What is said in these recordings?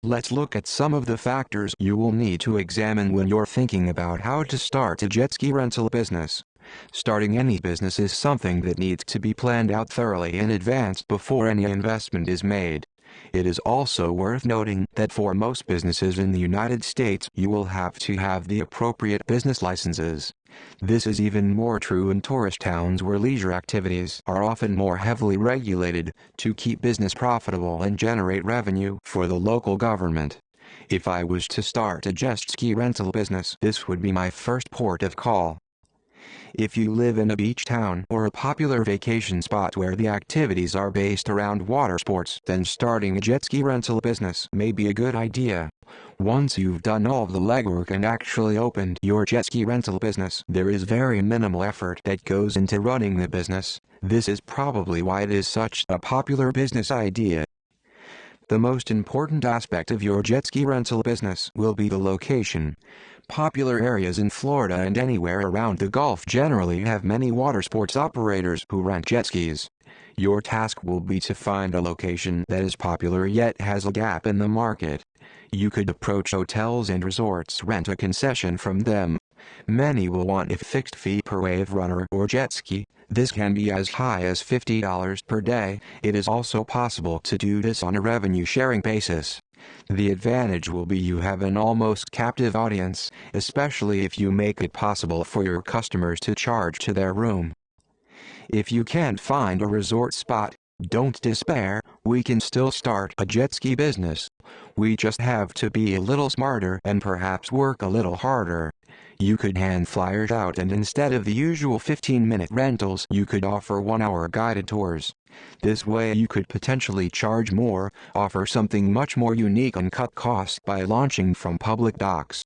Let's look at some of the factors you will need to examine when you're thinking about how to start a jet ski rental business. Starting any business is something that needs to be planned out thoroughly in advance before any investment is made. It is also worth noting that for most businesses in the United States, you will have to have the appropriate business licenses. This is even more true in tourist towns where leisure activities are often more heavily regulated to keep business profitable and generate revenue for the local government. If I was to start a jet ski rental business, this would be my first port of call. If you live in a beach town or a popular vacation spot where the activities are based around water sports, then starting a jet ski rental business may be a good idea. Once you've done all the legwork and actually opened your jet ski rental business, there is very minimal effort that goes into running the business. This is probably why it is such a popular business idea. The most important aspect of your jet ski rental business will be the location. Popular areas in Florida and anywhere around the Gulf generally have many water sports operators who rent jet skis. Your task will be to find a location that is popular yet has a gap in the market. You could approach hotels and resorts, rent a concession from them. Many will want a fixed fee per wave runner or jet ski. This can be as high as $50 per day. It is also possible to do this on a revenue-sharing basis. The advantage will be you have an almost captive audience, especially if you make it possible for your customers to charge to their room. If you can't find a resort spot, don't despair, we can still start a jet ski business. We just have to be a little smarter and perhaps work a little harder. You could hand flyers out, and instead of the usual 15-minute rentals, you could offer 1-hour guided tours. This way you could potentially charge more, offer something much more unique, and cut costs by launching from public docks.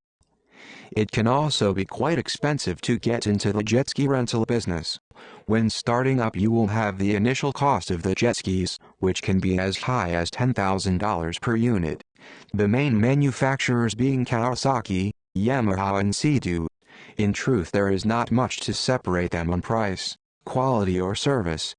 It can also be quite expensive to get into the jet ski rental business. When starting up, you will have the initial cost of the jet skis, which can be as high as $10,000 per unit. The main manufacturers being Kawasaki, Yamaha and Sea-Doo. In truth, there is not much to separate them on price, quality or service.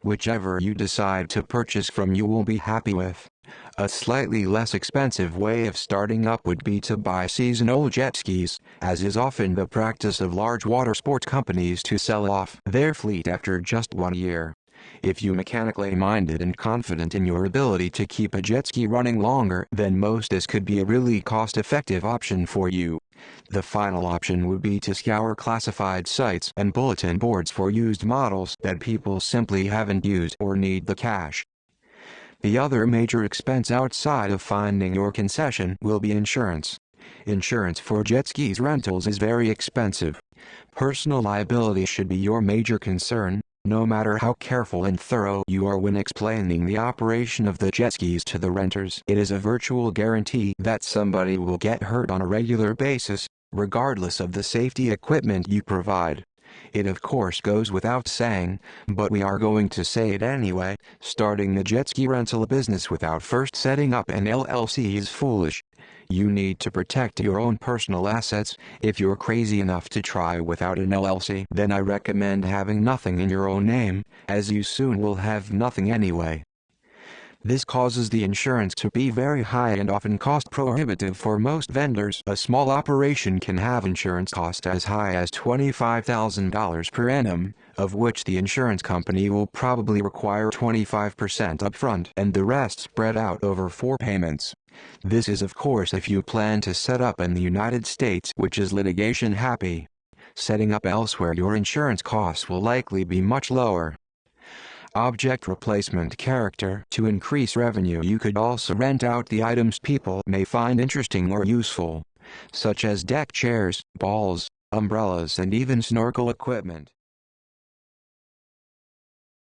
Whichever you decide to purchase from, you will be happy with. A slightly less expensive way of starting up would be to buy seasonal jet skis, as is often the practice of large water sports companies to sell off their fleet after just 1 year. If you're mechanically minded and confident in your ability to keep a jet ski running longer than most, this could be a really cost-effective option for you. The final option would be to scour classified sites and bulletin boards for used models that people simply haven't used or need the cash. The other major expense outside of finding your concession will be insurance. Insurance for jet skis rentals is very expensive. Personal liability should be your major concern, no matter how careful and thorough you are when explaining the operation of the jet skis to the renters. It is a virtual guarantee that somebody will get hurt on a regular basis, regardless of the safety equipment you provide. It of course goes without saying, but we are going to say it anyway, starting a jet ski rental business without first setting up an LLC is foolish. You need to protect your own personal assets. If you're crazy enough to try without an LLC, then I recommend having nothing in your own name, as you soon will have nothing anyway. This causes the insurance to be very high and often cost prohibitive for most vendors. A small operation can have insurance cost as high as $25,000 per annum, of which the insurance company will probably require 25% upfront and the rest spread out over 4 payments. This is of course if you plan to set up in the United States, which is litigation happy. Setting up elsewhere, your insurance costs will likely be much lower. Object replacement character. To increase revenue, you could also rent out the items people may find interesting or useful, such as deck chairs, balls, umbrellas, and even snorkel equipment.